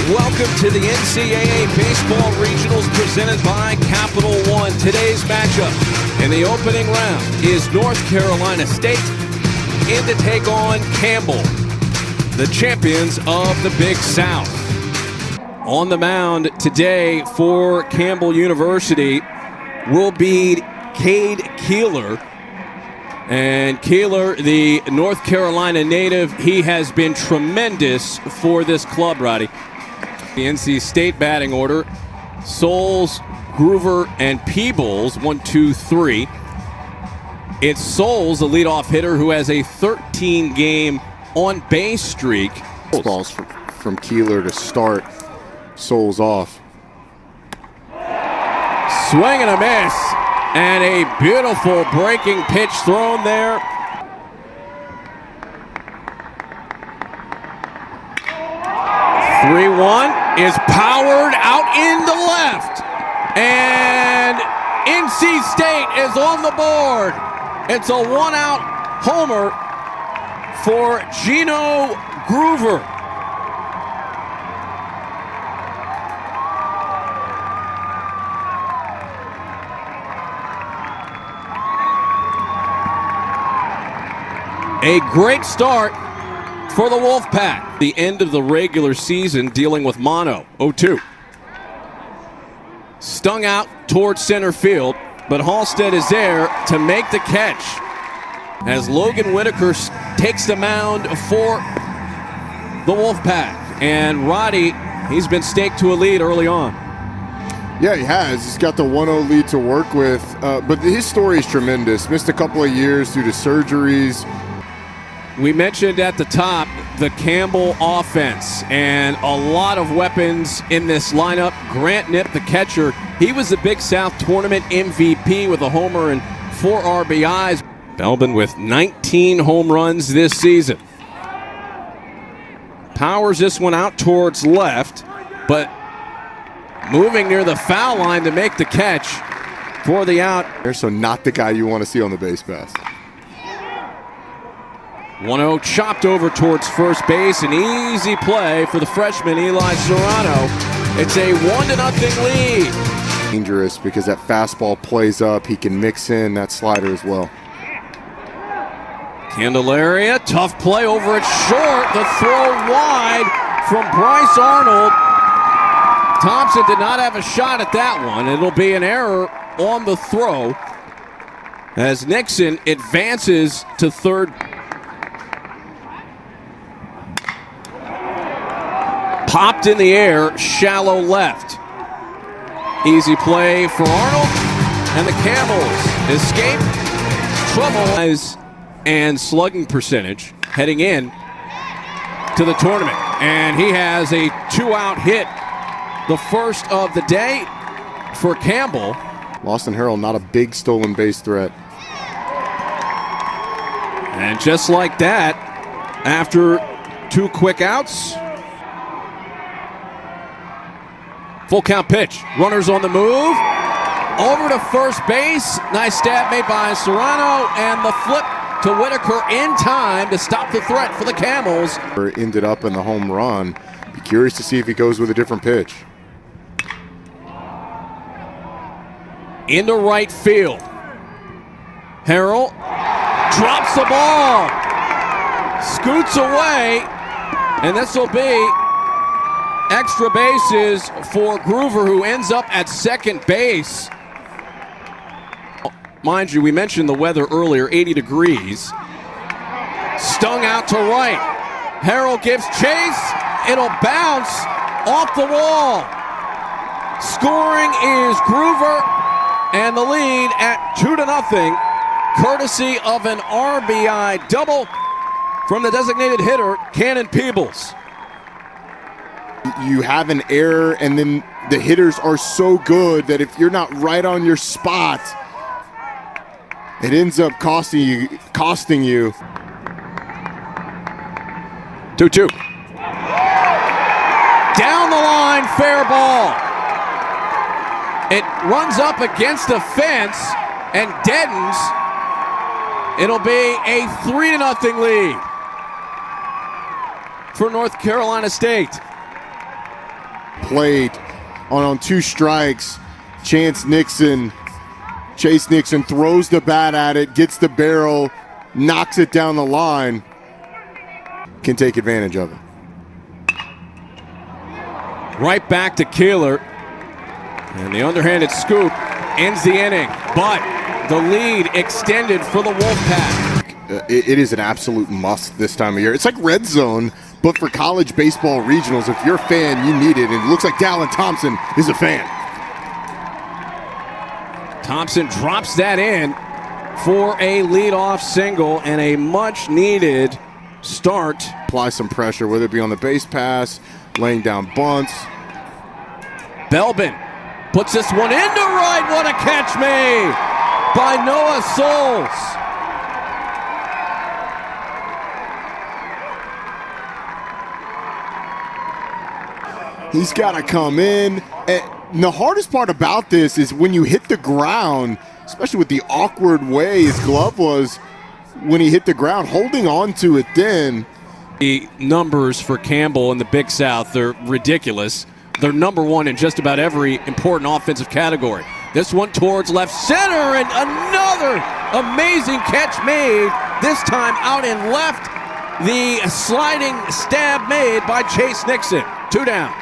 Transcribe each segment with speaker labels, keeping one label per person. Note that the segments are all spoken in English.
Speaker 1: Welcome to the NCAA Baseball Regionals presented by Capital One. Today's matchup in the opening round is North Carolina State in to take on Campbell, the champions of the Big South. On the mound today for Campbell University will be Cade Keeler. And Keeler, the North Carolina native, he has been tremendous for this club, Roddy. The NC State batting order: Souls, Groover, and Peebles, 1, 2, 3. It's Souls, the leadoff hitter, who has a 13-game on-base streak.
Speaker 2: Balls from Keeler to start Souls off.
Speaker 1: Swing and a miss, and a beautiful breaking pitch thrown there. Three-one is powered out in the left, and NC State is on the board. It's a one-out homer for Gino Groover. A great start for the Wolfpack. The end of the regular season dealing with mono, 0-2. Stung out towards center field, but Halstead is there to make the catch as Logan Whitaker takes the mound for the Wolfpack. And Roddy, he's been staked to a lead early on.
Speaker 2: Yeah, he has. He's got the 1-0 lead to work with, but his story is tremendous. Missed a couple of years due to surgeries.
Speaker 1: We mentioned at the top the Campbell offense and a lot of weapons in this lineup. Grant Knipp, the catcher, he was the Big South Tournament MVP with a homer and 4 RBIs. Belbin with 19 home runs this season. Powers this one out towards left, but moving near the foul line to make the catch for the out.
Speaker 2: So not the guy you want to see on the base pass.
Speaker 1: 1-0 chopped over towards first base. An easy play for the freshman Eli Serrano. It's a 1-0 lead.
Speaker 2: Dangerous because that fastball plays up. He can mix in that slider as well.
Speaker 1: Candelaria, tough play over it short. The throw wide from Bryce Arnold. Thompson did not have a shot at that one. It'll be an error on the throw as Nixon advances to third. Popped in the air, shallow left. Easy play for Arnold, and the Camels escape trouble and slugging percentage heading in to the tournament. And he has a 2-out hit, the first of the day for Campbell.
Speaker 2: Lawson Harrell, not a big stolen base threat.
Speaker 1: And just like that, after 2 quick outs, full count pitch. Runners on the move. Over to first base. Nice stab made by Serrano. And the flip to Whitaker in time to stop the threat for the Camels.
Speaker 2: Ended up in the home run. Be curious to see if he goes with a different pitch.
Speaker 1: Into right field. Harrell drops the ball. Scoots away. And this will be extra bases for Groover, who ends up at second base. Mind you, we mentioned the weather earlier, 80 degrees. Stung out to right. Harrell gives chase. It'll bounce off the wall. Scoring is Groover, and the lead at 2-0, courtesy of an RBI double from the designated hitter, Cannon Peebles.
Speaker 2: You have an error, and then the hitters are so good that if you're not right on your spot, it ends up costing you.
Speaker 1: 2-2. Down the line, fair ball. It runs up against the fence and deadens. It'll be a 3-0 lead for North Carolina State.
Speaker 2: plate on 2 strikes. Chase Nixon throws the bat at it, gets the barrel, knocks it down the line. Can take advantage of it.
Speaker 1: Right back to Keeler. And the underhanded scoop ends the inning. But the lead extended for the Wolfpack.
Speaker 2: It is an absolute must this time of year. It's like red zone, but for college baseball regionals. If you're a fan, you need it. And it looks like Dallin Thompson is a fan.
Speaker 1: Thompson drops that in for a leadoff single and a much-needed start.
Speaker 2: Apply some pressure, whether it be on the base pass, laying down bunts.
Speaker 1: Belbin puts this one into right. What a catch made by Noah Souls.
Speaker 2: He's got to come in. And the hardest part about this is when you hit the ground, especially with the awkward way his glove was when he hit the ground, holding on to it then.
Speaker 1: The numbers for Campbell in the Big South, they're ridiculous. They're number 1 in just about every important offensive category. This one towards left center, and another amazing catch made, this time out in left. The sliding stab made by Chase Nixon. 2 down.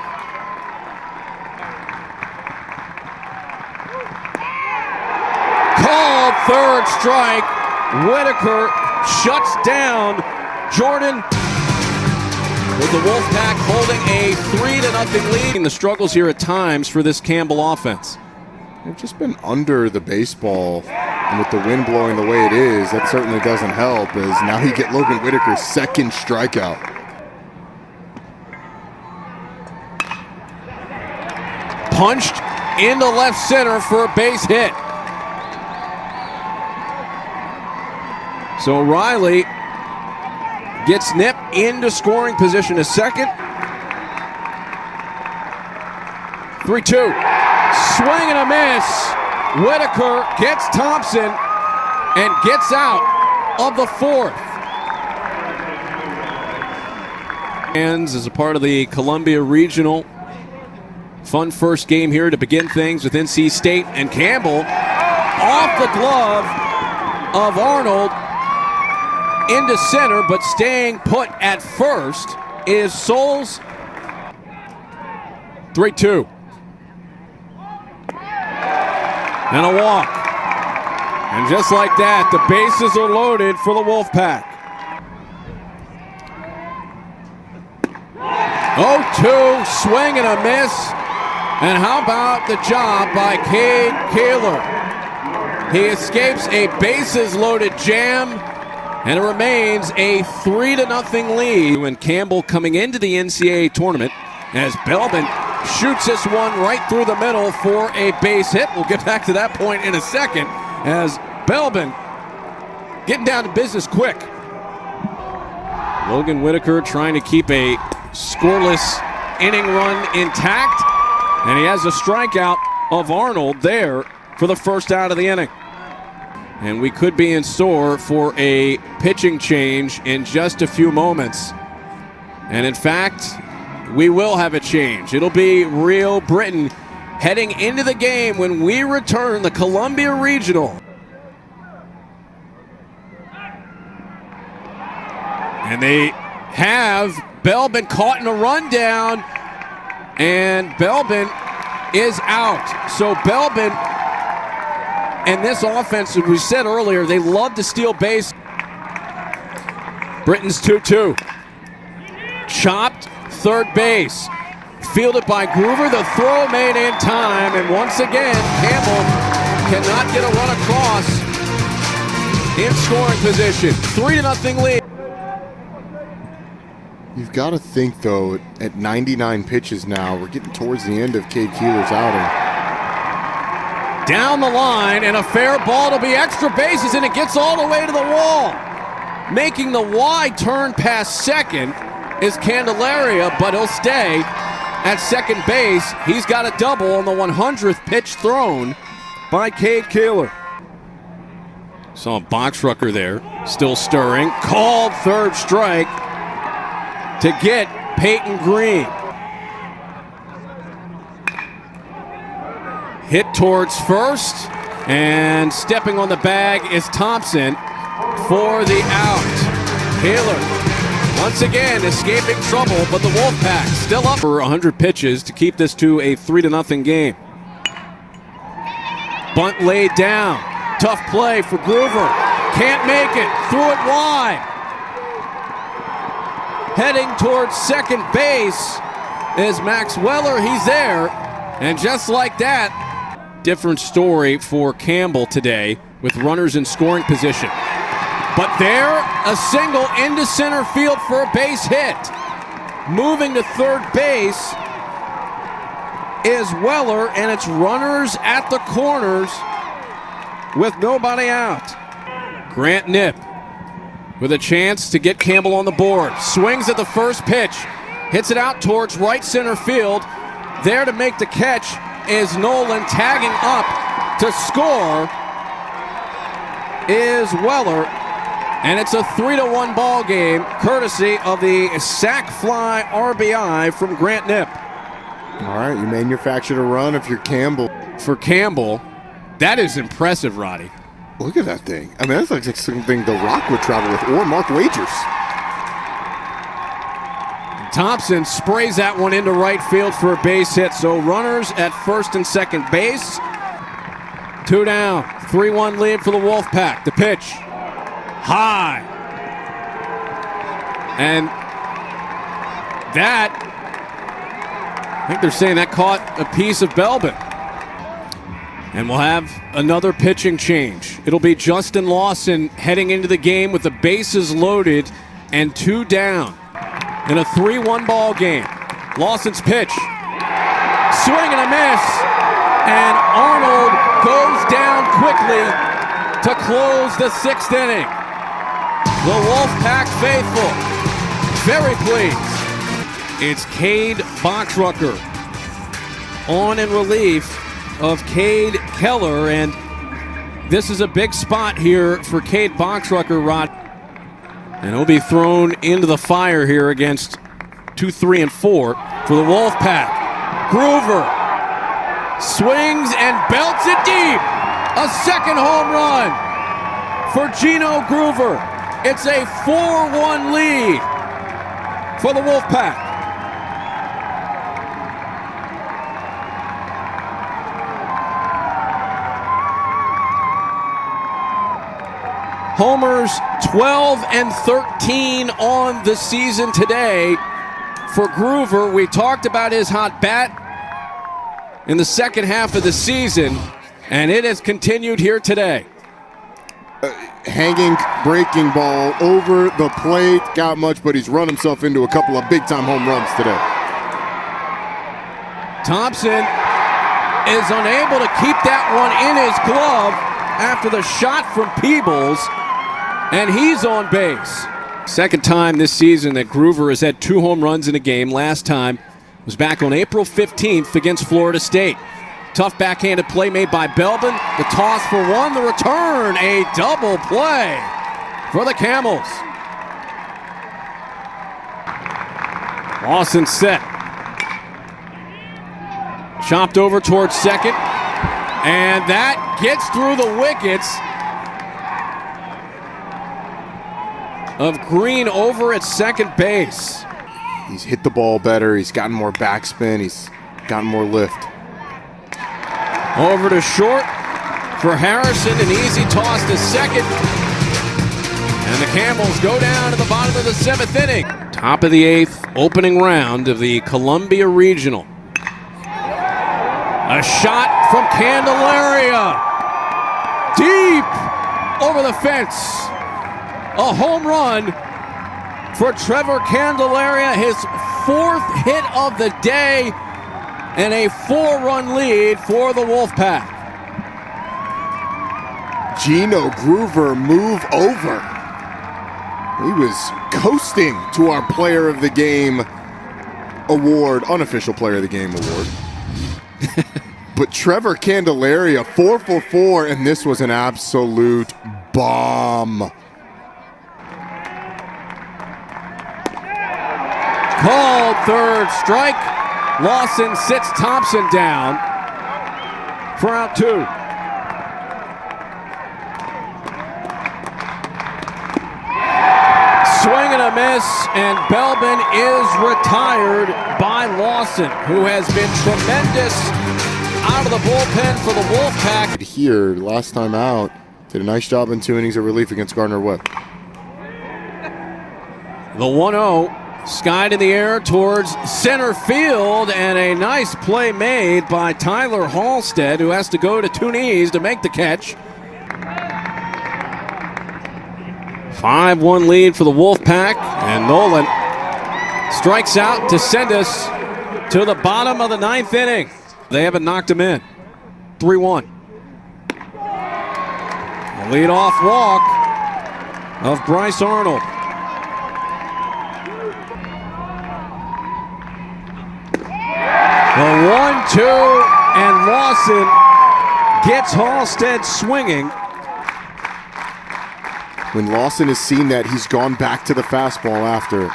Speaker 1: Called third strike. Whitaker shuts down Jordan. With the Wolfpack holding a 3-0 lead. The struggles here at times for this Campbell offense.
Speaker 2: They've just been under the baseball, and with the wind blowing the way it is, that certainly doesn't help, as now you get Logan Whitaker's 2nd strikeout.
Speaker 1: Punched into left center for a base hit. So Riley gets Nip into scoring position a second. 3-2. Swing and a miss. Whitaker gets Thompson and gets out of the 4th. Hands as a part of the Columbia Regional. Fun first game here to begin things with NC State, and Campbell off the glove of Arnold into center, but staying put at first is Souls. 3-2. And a walk. And just like that, the bases are loaded for the Wolfpack. 0-2, swing and a miss. And how about the job by Cade Keeler? He escapes a bases-loaded jam, and it remains a 3-0 lead. When Campbell coming into the NCAA tournament, as Belbin shoots this one right through the middle for a base hit. We'll get back to that point in a second, as Belbin getting down to business quick. Logan Whitaker trying to keep a scoreless inning run intact, and he has a strikeout of Arnold there for the first out of the inning. And we could be in store for a pitching change in just a few moments. And in fact, we will have a change. It'll be Rio Britton heading into the game when we return the Columbia Regional. And they have Belbin caught in a rundown, and Belbin is out. So Belbin and this offense, as we said earlier, they love to steal base. Britton's 2-2. Chopped, third base. Fielded by Groover, the throw made in time, and once again, Campbell cannot get a run across in scoring position. 3-0 lead.
Speaker 2: You've got to think, though, at 99 pitches now, we're getting towards the end of Cade Keeler's outing.
Speaker 1: Down the line, and a fair ball to be extra bases, and it gets all the way to the wall. Making the wide turn past second is Candelaria, but he'll stay at second base. He's got a double on the 100th pitch thrown by Cade Keeler. Saw Boxrucker there, still stirring. Called third strike to get Peyton Green. Hit towards first, and stepping on the bag is Thompson for the out. Taylor once again escaping trouble, but the Wolfpack still up for 100 pitches to keep this to a 3-0 game. Bunt laid down. Tough play for Groover. Can't make it. Threw it wide. Heading towards second base is Max Weller. He's there. And just like that, different story for Campbell today with runners in scoring position. But there, a single into center field for a base hit. Moving to third base is Weller, and it's runners at the corners with nobody out. Grant Knipp with a chance to get Campbell on the board. Swings at the first pitch. Hits it out towards right center field. There to make the catch is Nolan. Tagging up to score is Weller. And it's a 3-1 ball game, courtesy of the sac fly RBI from Grant Knipp.
Speaker 2: All right, you manufactured a run if you're Campbell.
Speaker 1: For Campbell, that is impressive, Roddy.
Speaker 2: Look at that thing. I mean, that's like something The Rock would travel with, or Mark Wagers.
Speaker 1: Thompson sprays that one into right field for a base hit. So runners at first and second base. 2 down, 3-1 lead for the Wolfpack. The pitch, high. And that, I think they're saying that caught a piece of Belbin. And we'll have another pitching change. It'll be Justin Lawson heading into the game with the bases loaded and 2 down in a 3-1 ball game. Lawson's pitch, swing and a miss, and Arnold goes down quickly to close the 6th inning. The Wolfpack faithful, very pleased. It's Cade Boxrucker on in relief of Cade Keller, and this is a big spot here for Cade Boxrucker, Rod. And he'll be thrown into the fire here against 2, 3, and 4 for the Wolfpack. Groover swings and belts it deep. A second home run for Gino Groover. It's a 4-1 lead for the Wolfpack. Homers 12 and 13 on the season today for Groover. We talked about his hot bat in the second half of the season, and it has continued here today.
Speaker 2: Hanging breaking ball over the plate. Got much, but he's run himself into a couple of big-time home runs today.
Speaker 1: Thompson is unable to keep that one in his glove after the shot from Peebles, and he's on base. Second time this season that Groover has had 2 home runs in a game. Last time was back on April 15th against Florida State. Tough backhanded play made by Belbin. The toss for 1, the return, a double play for the Camels. Lawson set. Chopped over towards second, and that gets through the wickets of Green over at second base.
Speaker 2: He's hit the ball better. He's gotten more backspin. He's gotten more lift.
Speaker 1: Over to short for Harrison. An easy toss to second. And the Camels go down to the bottom of the 7th inning. Top of the 8th, opening round of the Columbia Regional. A shot from Candelaria. Deep over the fence. A home run for Trevor Candelaria, his 4th hit of the day, and a 4-run lead for the Wolfpack.
Speaker 2: Gino Groover move over. He was coasting to our Player of the Game award, unofficial Player of the Game award. But Trevor Candelaria, 4 for 4, and this was an absolute bomb. Called
Speaker 1: Third strike. Lawson sits Thompson down. for out 2. Swing and a miss, and Belbin is retired by Lawson, who has been tremendous out of the bullpen for the Wolfpack.
Speaker 2: Here, last time out, did a nice job in 2 innings of relief against Gardner-Webb.
Speaker 1: The 1-0, skied in the air towards center field, and a nice play made by Tyler Halstead, who has to go to 2 knees to make the catch. 5-1 lead for the Wolfpack, and Nolan strikes out to send us to the bottom of the 9th inning. They haven't knocked him in. 3-1. The leadoff walk of Bryce Arnold. The 1-2, and Lawson gets Halstead swinging.
Speaker 2: When Lawson has seen that, he's gone back to the fastball after.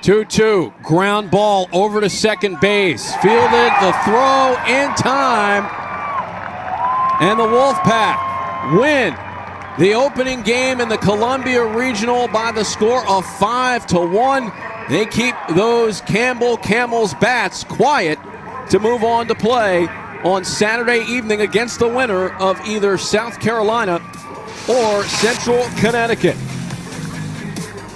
Speaker 1: 2-2, ground ball over to second base. Fielded, the throw in time. And the Wolfpack win the opening game in the Columbia Regional by the score of 5-1. They keep those Campbell's bats quiet to move on to play on Saturday evening against the winner of either South Carolina or Central Connecticut.